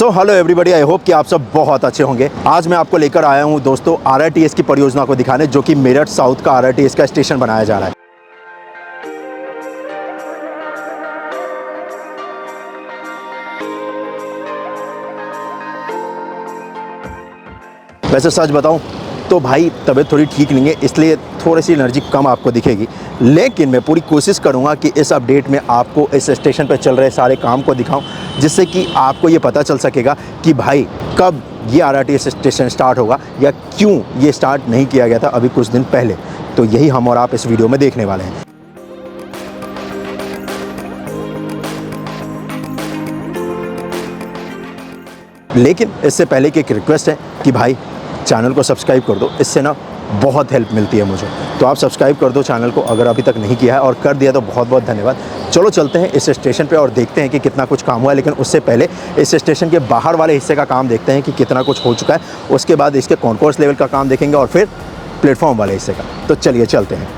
So hello everybody, I hope कि आप सब बहुत अच्छे होंगे। आज मैं आपको लेकर आया हूं दोस्तों आरआरटीएस की परियोजना को दिखाने, जो कि मेरठ साउथ का आरआरटीएस का स्टेशन बनाया जा रहा है। वैसे सच बताऊं तो भाई तबीयत थोड़ी ठीक नहीं है, इसलिए थोड़ी सी एनर्जी कम आपको दिखेगी, लेकिन मैं पूरी कोशिश करूंगा कि इस अपडेट में आपको इस स्टेशन पर चल रहे सारे काम को दिखाऊं, जिससे कि आपको ये पता चल सकेगा कि भाई कब ये आरआरटीएस स्टेशन स्टार्ट होगा या क्यों ये स्टार्ट नहीं किया गया था अभी कुछ दिन पहले। तो यही हम और आप इस वीडियो में देखने वाले हैं। लेकिन इससे पहले की एक रिक्वेस्ट है कि भाई चैनल को सब्सक्राइब कर दो, इससे ना बहुत हेल्प मिलती है मुझे। तो आप सब्सक्राइब कर दो चैनल को अगर अभी तक नहीं किया है, और कर दिया तो बहुत बहुत धन्यवाद। चलो चलते हैं इस स्टेशन पे और देखते हैं कि कितना कुछ काम हुआ है। लेकिन उससे पहले इस स्टेशन के बाहर वाले हिस्से का काम देखते हैं कि कितना कुछ हो चुका है। उसके बाद इसके कॉन्कोर्स लेवल का काम देखेंगे और फिर प्लेटफॉर्म वाले हिस्से का। तो चलिए चलते हैं।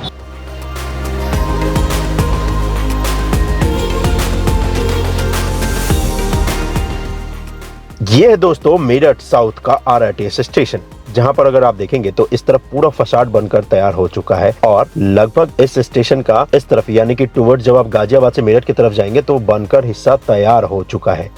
ये है दोस्तों मेरठ साउथ का आरआरटीएस स्टेशन, जहां पर अगर आप देखेंगे तो इस तरफ पूरा फसाड बनकर तैयार हो चुका है, और लगभग इस स्टेशन का इस तरफ यानी कि टुवर्ड जब आप गाजियाबाद से मेरठ की तरफ जाएंगे तो बनकर हिस्सा तैयार हो चुका है।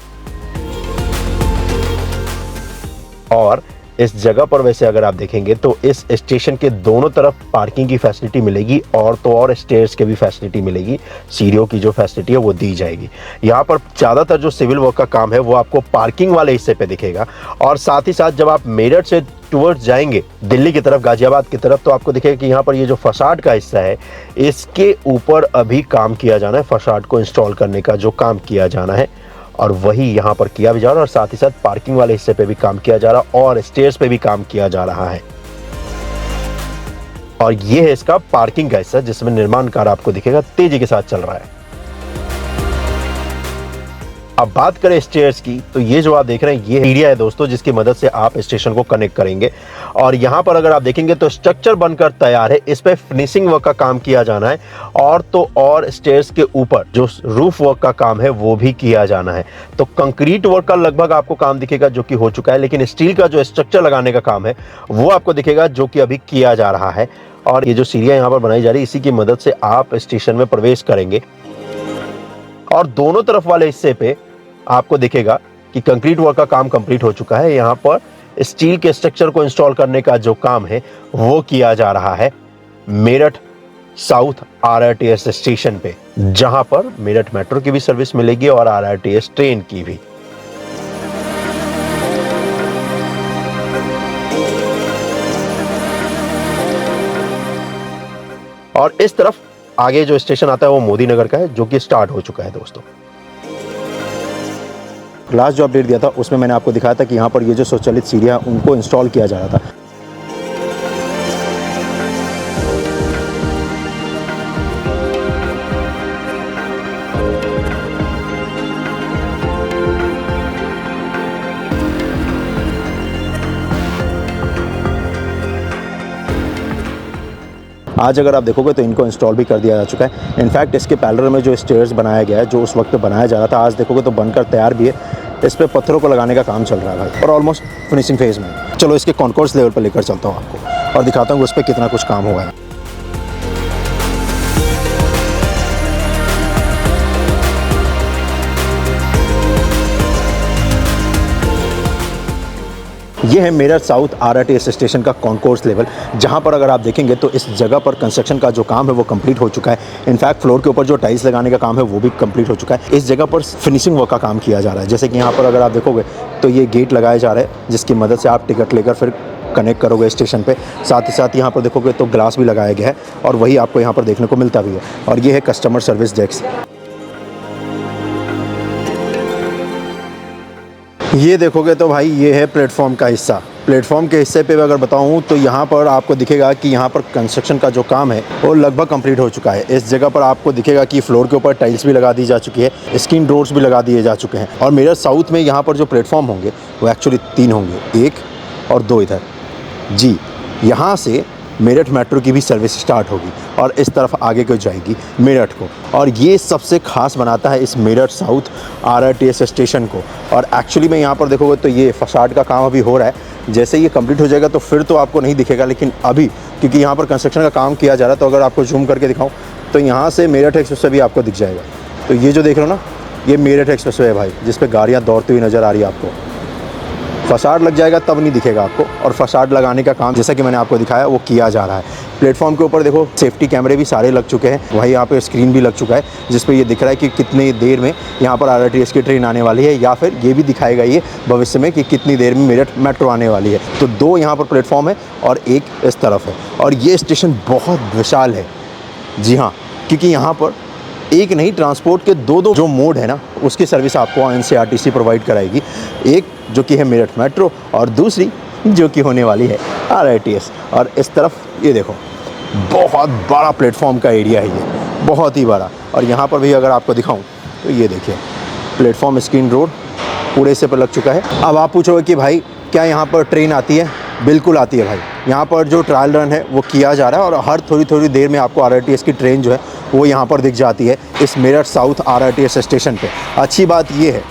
और इस जगह पर वैसे अगर आप देखेंगे तो इस स्टेशन के दोनों तरफ पार्किंग की फैसिलिटी मिलेगी, और तो और स्टेयर्स के भी फैसिलिटी मिलेगी। सीढ़ियों की जो फैसिलिटी है वो दी जाएगी। यहाँ पर ज्यादातर जो सिविल वर्क का काम है वो आपको पार्किंग वाले हिस्से पे दिखेगा, और साथ ही साथ जब आप मेरठ से टुवर्ड्स जाएंगे दिल्ली की तरफ, गाजियाबाद की तरफ, तो आपको दिखेगा कि यहाँ पर ये जो फसाड का हिस्सा है इसके ऊपर अभी काम किया जाना है। फसाड को इंस्टॉल करने का जो काम किया जाना है और वही यहाँ पर किया भी जा रहा है, और साथ ही साथ पार्किंग वाले हिस्से पे भी काम किया जा रहा है और स्टेयर्स पे भी काम किया जा रहा है। और ये है इसका पार्किंग का हिस्सा, जिसमें निर्माण कार्य आपको दिखेगा तेजी के साथ चल रहा है। अब बात करें स्टेयर्स की, तो ये जो आप देख रहे हैं ये एरिया है दोस्तों, जिसकी मदद से आप स्टेशन को कनेक्ट करेंगे। और यहाँ पर अगर आप देखेंगे तो स्ट्रक्चर बनकर तैयार है, इस पे फिनिशिंग वर्क का काम किया जाना है, और तो और स्टेयर्स के ऊपर जो रूफ वर्क का काम है वो भी किया जाना है। तो कंक्रीट वर्क का लगभग आपको काम दिखेगा जो कि हो चुका है, लेकिन स्टील का जो स्ट्रक्चर लगाने का काम है वो आपको दिखेगा जो कि अभी किया जा रहा है। और ये जो सीढ़ियां यहाँ पर बनाई जा रही है इसी की मदद से आप स्टेशन में प्रवेश करेंगे, और दोनों तरफ वाले हिस्से पे आपको दिखेगा कि कंक्रीट वर्क का काम कंप्लीट हो चुका है। यहाँ पर स्टील के स्ट्रक्चर को इंस्टॉल करने का जो काम है वो किया जा रहा है मेरठ साउथ आरआरटीएस स्टेशन पे, जहां पर मेरठ मेट्रो की भी सर्विस मिलेगी और आरआरटीएस ट्रेन की भी। और इस तरफ आगे जो स्टेशन आता है वो मोदी नगर का है, जो कि स्टार्ट हो चुका है दोस्तों। लास्ट जो अपडेट दिया था उसमें मैंने आपको दिखाया था कि यहाँ पर ये जो स्वचालित सीढ़ियाँ उनको इंस्टॉल किया जा रहा था। आज अगर आप देखोगे तो इनको इंस्टॉल भी कर दिया जा चुका है। इनफैक्ट इसके पैरेलल में जो स्टेयर्स बनाया गया है, जो उस वक्त बनाया जा रहा था, आज देखोगे तो बनकर तैयार भी है। इस पे पत्थरों को लगाने का काम चल रहा है और ऑलमोस्ट फिनिशिंग फेज में। चलो इसके कॉन्कोर्स लेवल पर लेकर चलता हूँ आपको और दिखाता हूँ उस पर कितना कुछ काम हुआ है। ये है मेरठ साउथ आरआरटीएस स्टेशन का कॉन्कोर्स लेवल, जहां पर अगर आप देखेंगे तो इस जगह पर कंस्ट्रक्शन का जो काम है वो कंप्लीट हो चुका है। इनफैक्ट फ्लोर के ऊपर जो टाइल्स लगाने का काम है वो भी कंप्लीट हो चुका है। इस जगह पर फिनिशिंग वर्क का काम किया जा रहा है। जैसे कि यहाँ पर अगर आप देखोगे तो ये गेट लगाए जा रहे हैं, जिसकी मदद से आप टिकट लेकर फिर कनेक्ट करोगे स्टेशन पे। साथ ही साथ यहाँ पर देखोगे तो ग्लास भी लगाया गया है, और वही आपको यहाँ पर देखने को मिलता भी है। और ये है कस्टमर सर्विस डेस्क। ये देखोगे तो भाई ये है प्लेटफॉर्म का हिस्सा। प्लेटफॉर्म के हिस्से पे अगर बताऊं तो यहाँ पर आपको दिखेगा कि यहाँ पर कंस्ट्रक्शन का जो काम है वो लगभग कंप्लीट हो चुका है। इस जगह पर आपको दिखेगा कि फ्लोर के ऊपर टाइल्स भी लगा दी जा चुकी है, स्क्रीन डोर्स भी लगा दिए जा चुके हैं। और मेरठ साउथ में यहाँ पर जो प्लेटफॉर्म होंगे वो एक्चुअली 3 होंगे, 1 और 2 इधर। जी, यहाँ से मेरठ मेट्रो की भी सर्विस स्टार्ट होगी और इस तरफ आगे को जाएगी मेरठ को। और ये सबसे खास बनाता है इस मेरठ साउथ RRTS स्टेशन को। और एक्चुअली में यहाँ पर देखोगे तो ये फसाड का काम अभी हो रहा है, जैसे ये कंप्लीट हो जाएगा तो फिर तो आपको नहीं दिखेगा, लेकिन अभी क्योंकि यहाँ पर कंस्ट्रक्शन का काम किया जा रहा है, तो अगर आपको जूम करके दिखाऊँ तो यहाँ से मेरठ एक्सप्रेसवे भी आपको दिख जाएगा। तो ये जो देख रहे हो ना, ये मेरठ एक्सप्रेसवे है भाई, जिस पे गाड़ियाँ दौड़ती हुई नज़र आ रही है आपको। फसाड लग जाएगा तब नहीं दिखेगा आपको, और फसाड लगाने का काम जैसा कि मैंने आपको दिखाया वो किया जा रहा है। प्लेटफॉर्म के ऊपर देखो सेफ्टी कैमरे भी सारे लग चुके हैं, वहीं यहाँ पे स्क्रीन भी लग चुका है जिस पे ये दिख रहा है कि कितनी देर में यहाँ पर RRTS की ट्रेन आने वाली है, या फिर ये भी दिखाएगा ये भविष्य में कि कितनी देर में मेरठ मेट्रो आने वाली है। तो 2 यहाँ पर प्लेटफॉर्म है और एक इस तरफ है, और ये स्टेशन बहुत विशाल है। जी हाँ, क्योंकि यहाँ पर एक नहीं, ट्रांसपोर्ट के 2 जो मोड है ना, उसकी सर्विस आपको NCRTC प्रोवाइड कराएगी। एक जो कि है मेरठ मेट्रो और दूसरी जो कि होने वाली है RRTS। और इस तरफ ये देखो बहुत बड़ा प्लेटफॉर्म का एरिया है, ये बहुत ही बड़ा। और यहाँ पर भी अगर आपको दिखाऊं तो ये देखिए प्लेटफॉर्म स्क्रीन रोड पूरे से पर लग चुका है। अब आप पूछोगे कि भाई क्या यहाँ पर ट्रेन आती है? बिल्कुल आती है भाई। यहाँ पर जो ट्रायल रन है वो किया जा रहा है, और हर थोड़ी देर में आपको RRTS की ट्रेन जो है वो यहाँ पर दिख जाती है इस मेरठ साउथ RRTS स्टेशन पे। अच्छी बात ये है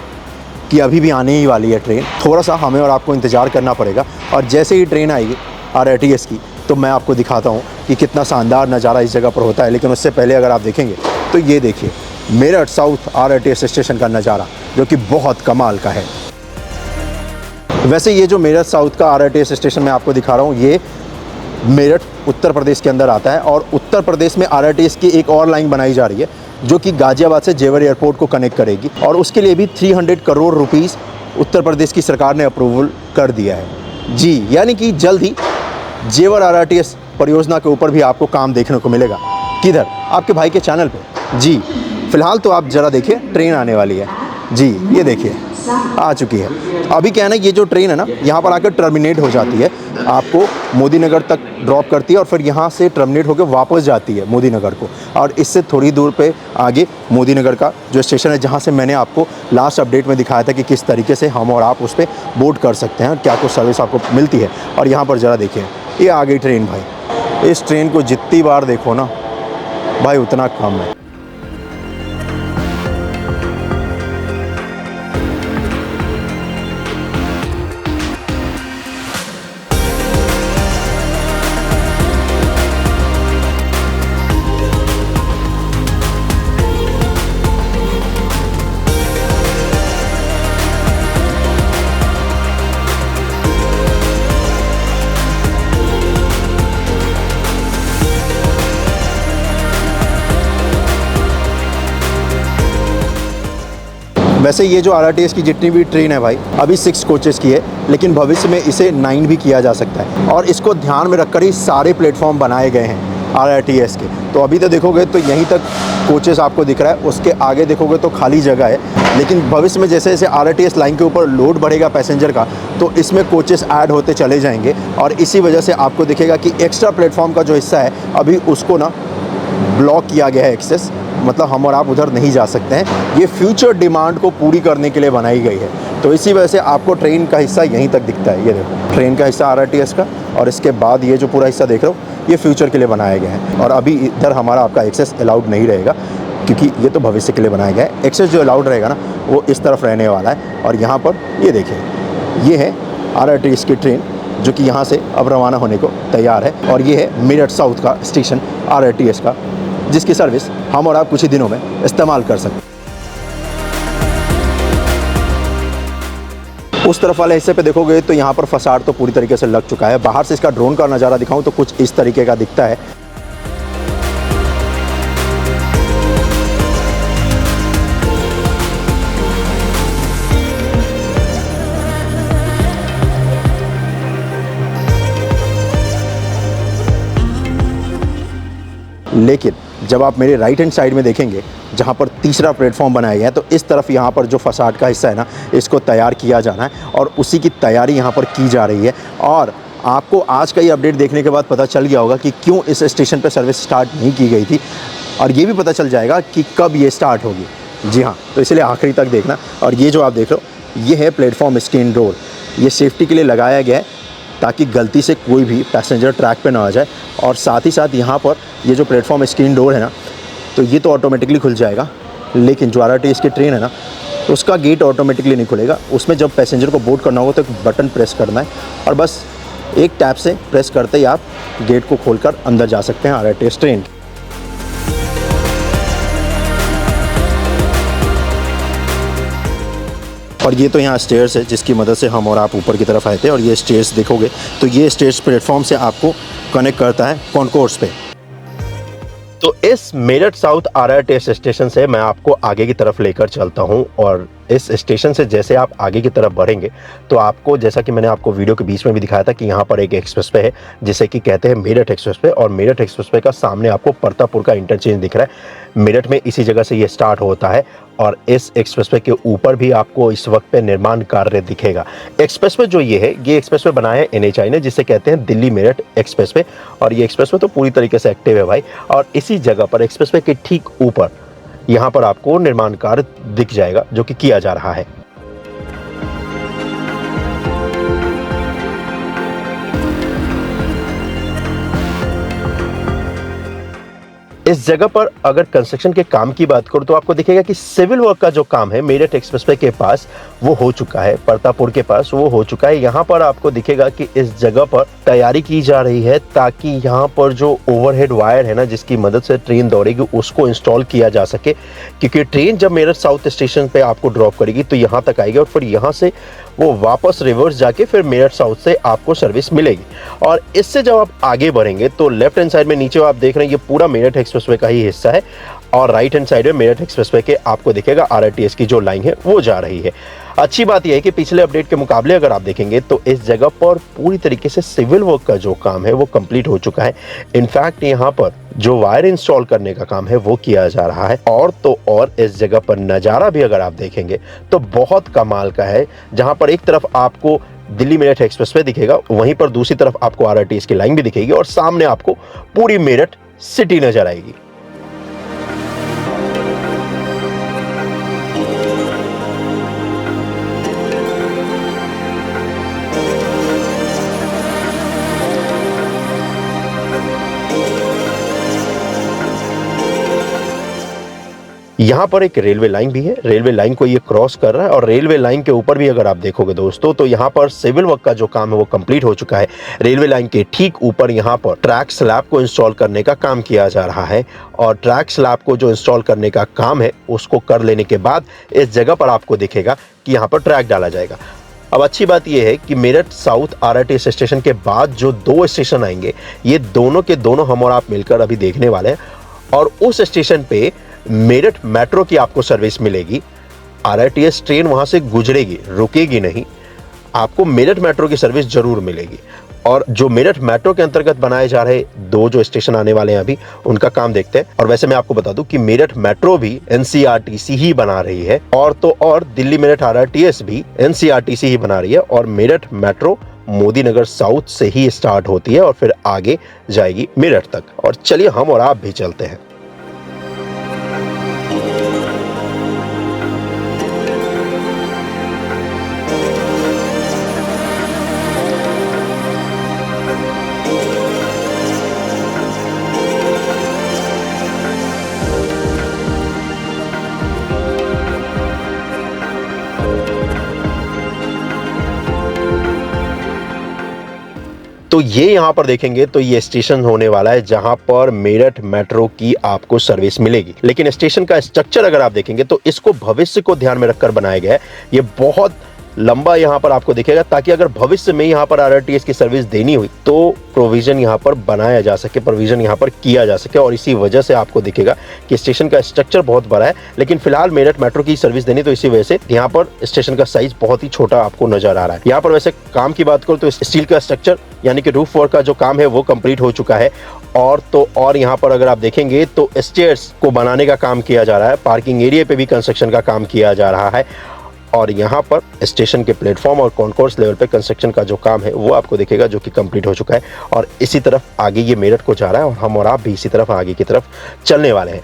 कि अभी भी आने ही वाली है ट्रेन, थोड़ा सा हमें और आपको इंतज़ार करना पड़ेगा। और जैसे ही ट्रेन आएगी RRTS की तो मैं आपको दिखाता हूँ कि कितना शानदार नज़ारा इस जगह पर होता है। लेकिन उससे पहले अगर आप देखेंगे तो ये देखिए मेरठ साउथ RRTS स्टेशन का नज़ारा, जो कि बहुत कमाल का है। वैसे ये जो मेरठ साउथ का RRTS स्टेशन मैं आपको दिखा रहा हूँ, ये मेरठ उत्तर प्रदेश के अंदर आता है, और उत्तर प्रदेश में RRTS की एक और लाइन बनाई जा रही है जो कि गाज़ियाबाद से जेवर एयरपोर्ट को कनेक्ट करेगी, और उसके लिए भी 300 करोड़ रुपीस उत्तर प्रदेश की सरकार ने अप्रूवल कर दिया है। जी, यानी कि जल्द ही जेवर RRTS परियोजना के ऊपर भी आपको काम देखने को मिलेगा। किधर? आपके भाई के चैनल पे। जी, फिलहाल तो आप ज़रा देखिए ट्रेन आने वाली है। जी, ये देखिए आ चुकी है। अभी क्या है ना, ये जो ट्रेन है ना यहाँ पर आकर टर्मिनेट हो जाती है, आपको मोदी नगर तक ड्रॉप करती है और फिर यहाँ से टर्मिनेट होकर वापस जाती है मोदी नगर को। और इससे थोड़ी दूर पे आगे मोदी नगर का जो स्टेशन है, जहाँ से मैंने आपको लास्ट अपडेट में दिखाया था कि किस तरीके से हम और आप उस पर बोर्ड कर सकते हैं, क्या कुछ सर्विस आपको मिलती है। और यहाँ पर ज़रा देखिए ये आ गई ट्रेन भाई। इस ट्रेन को जितनी बार देखो ना भाई उतना कम है। वैसे ये जो RRTS की जितनी भी ट्रेन है भाई, अभी 6 कोचेस की है, लेकिन भविष्य में इसे 9 भी किया जा सकता है, और इसको ध्यान में रखकर ही सारे प्लेटफॉर्म बनाए गए हैं RRTS के। तो अभी तो देखोगे तो यहीं तक कोचेस आपको दिख रहा है, उसके आगे देखोगे तो खाली जगह है। लेकिन भविष्य में जैसे जैसे RRTS लाइन के ऊपर लोड बढ़ेगा पैसेंजर का, तो इसमें कोचेस ऐड होते चले जाएंगे, और इसी वजह से आपको दिखेगा कि एक्स्ट्रा प्लेटफॉर्म का जो हिस्सा है अभी उसको ना ब्लॉक किया गया है एक्सेस, मतलब हम और आप उधर नहीं जा सकते हैं। ये फ्यूचर डिमांड को पूरी करने के लिए बनाई गई है। तो इसी वजह से आपको ट्रेन का हिस्सा यहीं तक दिखता है। ये देखो ट्रेन का हिस्सा RRTS का, और इसके बाद ये जो पूरा हिस्सा देख रहे हो ये फ्यूचर के लिए बनाया गया है। और अभी इधर हमारा आपका एक्सेस अलाउड नहीं रहेगा, क्योंकि ये तो भविष्य के लिए बनाया गया है। एक्सेस जो अलाउड रहेगा ना वो इस तरफ रहने वाला है। और यहाँ पर ये देखिए ये है RRTS की ट्रेन जो कि यहाँ से अब रवाना होने को तैयार है, और ये है मेरठ साउथ का स्टेशन RRTS का, जिसकी सर्विस हम और आप कुछ ही दिनों में इस्तेमाल कर सकते हैं। उस तरफ वाले हिस्से पे देखोगे तो यहाँ पर फसाड तो पूरी तरीके से लग चुका है। बाहर से इसका ड्रोन का नज़ारा दिखाऊं तो कुछ इस तरीके का दिखता है। लेकिन जब आप मेरे राइट हैंड साइड में देखेंगे जहाँ पर तीसरा प्लेटफॉर्म बनाया गया है, तो इस तरफ यहाँ पर जो फसाड का हिस्सा है ना, इसको तैयार किया जाना है, और उसी की तैयारी यहाँ पर की जा रही है। और आपको आज का ये अपडेट देखने के बाद पता चल गया होगा कि क्यों इस स्टेशन पर सर्विस स्टार्ट नहीं की गई थी, और ये भी पता चल जाएगा कि कब ये स्टार्ट होगी। जी हाँ, तो इसलिए आखिरी तक देखना। और ये जो आप देख रहे हो ये है प्लेटफॉर्म स्क्रीन डोर, ये सेफ्टी के लिए लगाया गया है ताकि गलती से कोई भी पैसेंजर ट्रैक पे ना आ जाए। और साथ ही साथ यहाँ पर ये जो प्लेटफॉर्म स्क्रीन डोर है ना, तो ये तो ऑटोमेटिकली खुल जाएगा, लेकिन जो आरआरटीएस की ट्रेन है ना, उसका गेट ऑटोमेटिकली नहीं खुलेगा। उसमें जब पैसेंजर को बोर्ड करना होगा तो एक बटन प्रेस करना है और बस एक टैप से प्रेस करते ही आप गेट को खोलकर अंदर जा सकते हैं आरआरटीएस ट्रेन के। और ये तो यहाँ स्टेयर्स है जिसकी मदद से हम और आप ऊपर की तरफ आए थे। और ये स्टेयर्स देखोगे तो ये स्टेयर्स प्लेटफॉर्म से आपको कनेक्ट करता है कॉन्कोर्स पे। तो इस मेरठ साउथ आरआरटीएस स्टेशन से मैं आपको आगे की तरफ लेकर चलता हूँ। और इस स्टेशन से जैसे आप आगे की तरफ बढ़ेंगे तो आपको, जैसा कि मैंने आपको वीडियो के बीच में भी दिखाया था, कि यहाँ पर एक एक्सप्रेसवे है जिसे कि कहते हैं मेरठ एक्सप्रेसवे। और मेरठ एक्सप्रेसवे का सामने आपको परतापुर का इंटरचेंज दिख रहा है। मेरठ में इसी जगह से ये स्टार्ट होता है और इस एक्सप्रेसवे के ऊपर भी आपको इस वक्त पे निर्माण कार्य दिखेगा। एक्सप्रेसवे जो ये है, ये एक्सप्रेसवे बनाया है एनएचआई ने, जिसे कहते हैं दिल्ली मेरठ एक्सप्रेसवे। और ये एक्सप्रेसवे तो पूरी तरीके से एक्टिव है भाई। और इसी जगह पर एक्सप्रेसवे के ठीक ऊपर यहाँ पर आपको निर्माण कार्य दिख जाएगा जो कि किया जा रहा है। इस जगह पर अगर कंस्ट्रक्शन के काम की बात करूं तो आपको दिखेगा कि सिविल वर्क का जो काम है मेरठ एक्सप्रेसवे के पास वो हो चुका है, परतापुर के पास वो हो चुका है। यहाँ पर आपको दिखेगा कि इस जगह पर तैयारी की जा रही है ताकि यहाँ पर जो ओवरहेड वायर है ना, जिसकी मदद से ट्रेन दौड़ेगी, उसको इंस्टॉल किया जा सके। क्योंकि ट्रेन जब मेरठ साउथ स्टेशन पे आपको ड्रॉप करेगी तो यहाँ तक आएगी और फिर यहाँ से वो वापस रिवर्स जाके फिर मेरठ साउथ से आपको सर्विस मिलेगी। और इससे जब आप आगे बढ़ेंगे तो लेफ्ट हैंड साइड में नीचे आप देख रहे हैं ये पूरा मेरठ एक्सप्रेसवे का ही हिस्सा है। और राइट हैंड साइड में मेरठ एक्सप्रेसवे के आपको दिखेगा आरआरटीएस की जो लाइन है वो जा रही है। अच्छी बात यह है कि पिछले अपडेट के मुकाबले अगर आप देखेंगे तो इस जगह पर पूरी तरीके से सिविल वर्क का जो काम है वो कंप्लीट हो चुका है। इनफैक्ट यहाँ पर जो वायर इंस्टॉल करने का काम है वो किया जा रहा है। और तो और इस जगह पर नज़ारा भी अगर आप देखेंगे तो बहुत कमाल का है, जहां पर एक तरफ आपको दिल्ली मेरठ एक्सप्रेसवे दिखेगा, वहीं पर दूसरी तरफ आपको आरआरटीएस की लाइन भी दिखेगी और सामने आपको पूरी मेरठ सिटी नजर आएगी। यहाँ पर एक रेलवे लाइन भी है, रेलवे लाइन को ये क्रॉस कर रहा है। और रेलवे लाइन के ऊपर भी अगर आप देखोगे दोस्तों तो यहाँ पर सिविल वर्क का जो काम है वो कंप्लीट हो चुका है। रेलवे लाइन के ठीक ऊपर यहाँ पर ट्रैक स्लैब को इंस्टॉल करने का काम किया जा रहा है। और ट्रैक स्लैब को जो इंस्टॉल करने का काम है उसको कर लेने के बाद इस जगह पर आपको दिखेगा कि यहाँ पर ट्रैक डाला जाएगा। अब अच्छी बात यह है कि मेरठ साउथ आरआरटीएस स्टेशन के बाद जो दो स्टेशन आएंगे, ये दोनों के दोनों हम और आप मिलकर अभी देखने वाले हैं। और उस स्टेशन पे मेरठ मेट्रो की आपको सर्विस मिलेगी। आरआरटीएस ट्रेन वहां से गुजरेगी, रुकेगी नहीं, आपको मेरठ मेट्रो की सर्विस जरूर मिलेगी। और जो मेरठ मेट्रो के अंतर्गत बनाए जा रहे दो जो स्टेशन आने वाले हैं अभी, उनका काम देखते हैं। और वैसे मैं आपको बता दूं कि मेरठ मेट्रो भी एनसीआरटीसी ही बना रही है, और तो और दिल्ली मेरठ आरआरटीएस भी एनसीआरटीसी ही बना रही है। और मेरठ मेट्रो मोदी नगर साउथ से ही स्टार्ट होती है और फिर आगे जाएगी मेरठ तक। और चलिए हम और आप भी चलते हैं। तो ये यहाँ पर देखेंगे तो ये स्टेशन होने वाला है जहां पर मेरठ मेट्रो की आपको सर्विस मिलेगी। लेकिन स्टेशन का स्ट्रक्चर अगर आप देखेंगे तो इसको भविष्य को ध्यान में रखकर बनाया गया है। ये बहुत लंबा यहाँ पर आपको दिखेगा ताकि अगर भविष्य में यहाँ पर आरआरटीएस की सर्विस देनी हुई तो प्रोविजन यहाँ पर बनाया जा सके, प्रोविजन यहाँ पर किया जा सके। और इसी वजह से आपको दिखेगा कि स्टेशन का स्ट्रक्चर बहुत बड़ा है, लेकिन फिलहाल मेरठ मेट्रो की सर्विस देनी, तो इसी वजह से यहाँ पर स्टेशन का साइज बहुत ही छोटा आपको नजर आ रहा है। यहाँ पर वैसे काम की बात करूँ तो स्टील का स्ट्रक्चर यानी कि रूफ वर्क का जो काम है वो कंप्लीट हो चुका है। और तो और यहाँ पर अगर आप देखेंगे तो स्टेयर्स को बनाने का काम किया जा रहा है, पार्किंग एरिया पे भी कंस्ट्रक्शन का काम किया जा रहा है। और यहाँ पर स्टेशन के प्लेटफॉर्म और कॉन्कोर्स लेवल पे कंस्ट्रक्शन का जो काम है वो आपको दिखेगा, जो कि कंप्लीट हो चुका है। और इसी तरफ आगे ये मेरठ को जा रहा है और हम और आप भी इसी तरफ आगे की तरफ चलने वाले हैं।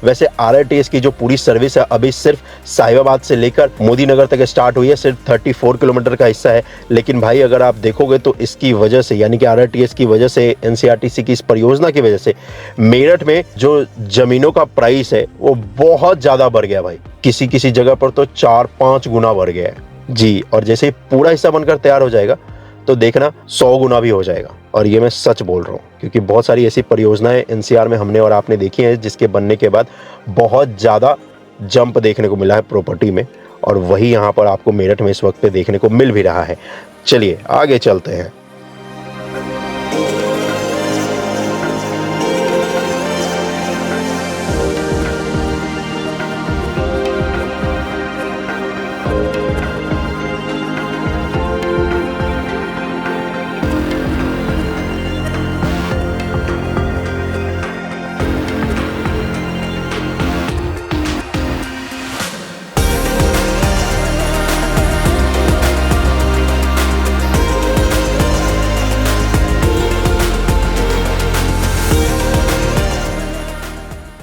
वैसे आरआरटीएस की जो पूरी सर्विस है अभी सिर्फ साहिबाबाद से लेकर मोदी नगर तक स्टार्ट हुई है, सिर्फ 34 किलोमीटर का हिस्सा है। लेकिन भाई अगर आप देखोगे तो इसकी वजह से, यानी कि आरआरटीएस की वजह से, एनसीआरटीसी की इस परियोजना की वजह से मेरठ में जो जमीनों का प्राइस है वो बहुत ज्यादा बढ़ गया भाई। किसी किसी जगह पर तो 4-5 गुना बढ़ गया है जी। और जैसे ही पूरा हिस्सा बनकर तैयार हो जाएगा तो देखना 100 गुना भी हो जाएगा। और ये मैं सच बोल रहा हूँ, क्योंकि बहुत सारी ऐसी परियोजनाएं एनसीआर में हमने और आपने देखी हैं जिसके बनने के बाद बहुत ज़्यादा जंप देखने को मिला है प्रॉपर्टी में, और वही यहाँ पर आपको मेरठ में इस वक्त पे देखने को मिल भी रहा है। चलिए आगे चलते हैं।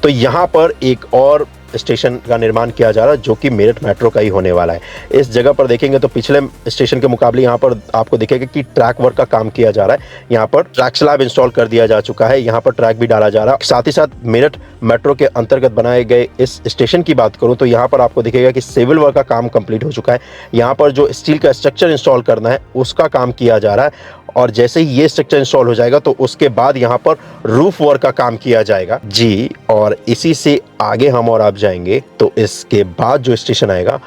तो यहाँ पर एक और स्टेशन का निर्माण किया जा रहा है जो कि मेरठ मेट्रो का ही होने वाला है। इस जगह पर देखेंगे तो पिछले स्टेशन के मुकाबले यहाँ पर आपको दिखेगा कि ट्रैक वर्क का काम किया जा रहा है। यहाँ पर ट्रैक स्लैब इंस्टॉल कर दिया जा चुका है, यहाँ पर ट्रैक भी डाला जा रहा है। साथ ही साथ मेरठ मेट्रो के अंतर्गत बनाए गए इस स्टेशन की बात करूँ तो यहाँ पर आपको दिखेगा कि सिविल वर्क का काम कंप्लीट हो चुका है। यहाँ पर जो स्टील का स्ट्रक्चर इंस्टॉल करना है उसका काम किया जा रहा है, और जैसे ही ये स्ट्रक्चर इंस्टॉल हो जाएगा तो उसके बाद यहाँ पर रूफ वर्क का काम किया जाएगा जी। और इसी से आगे हम और आप जाएंगे तो इसके बाद जो स्टेशन आएगा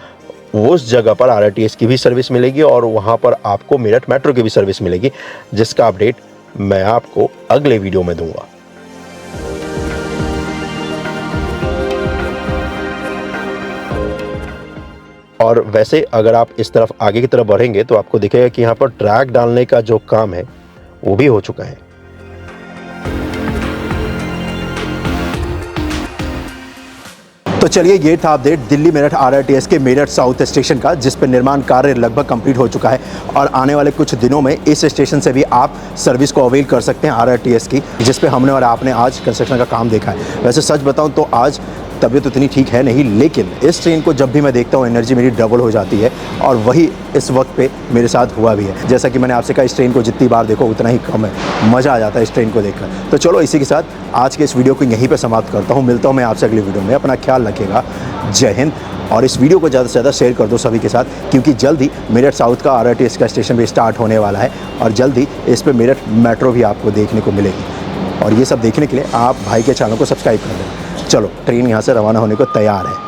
उस जगह पर आरआरटीएस की भी सर्विस मिलेगी और वहाँ पर आपको मेरठ मेट्रो की भी सर्विस मिलेगी, जिसका अपडेट मैं आपको अगले वीडियो में दूंगा। और वैसे अगर आप इस तरफ आगे की तरफ बढ़ेंगे तो आपको दिखेगा कि यहाँ पर ट्रैक डालने का जो काम है वो भी हो चुका है। तो चलिए ये था अपडेट दिल्ली मेरठ आरआरटीएस के मेरठ साउथ स्टेशन का, जिस पर निर्माण कार्य लगभग कंप्लीट हो चुका है और आने वाले कुछ दिनों में इस स्टेशन से भी आप सर्विस को अवेल कर सकते हैं आरआरटीएस की, जिस पे हमने और आपने आज कंस्ट्रक्शन का काम देखा है। वैसे सच बताऊं तो आज तबीयत उतनी ठीक है नहीं, लेकिन इस ट्रेन को जब भी मैं देखता हूँ एनर्जी मेरी डबल हो जाती है, और वही इस वक्त पे मेरे साथ हुआ भी है। जैसा कि मैंने आपसे कहा, इस ट्रेन को जितनी बार देखो उतना ही कम है, मज़ा आ जाता है इस ट्रेन को देखकर। तो चलो इसी के साथ आज के इस वीडियो को यहीं पर समाप्त करता हूँ। मिलता हूँ मैं आपसे अगली वीडियो में। अपना ख्याल रखिएगा। जय हिंद। और इस वीडियो को ज़्यादा से ज़्यादा शेयर कर दो सभी के साथ, क्योंकि जल्द ही मेरठ साउथ का आरआरटीएस का स्टेशन भी स्टार्ट होने वाला है और जल्द ही इस पर मेरठ मेट्रो भी आपको देखने को मिलेगी। और ये सब देखने के लिए आप भाई के चैनल को सब्सक्राइब कर दें। चलो ट्रेन यहाँ से रवाना होने को तैयार है।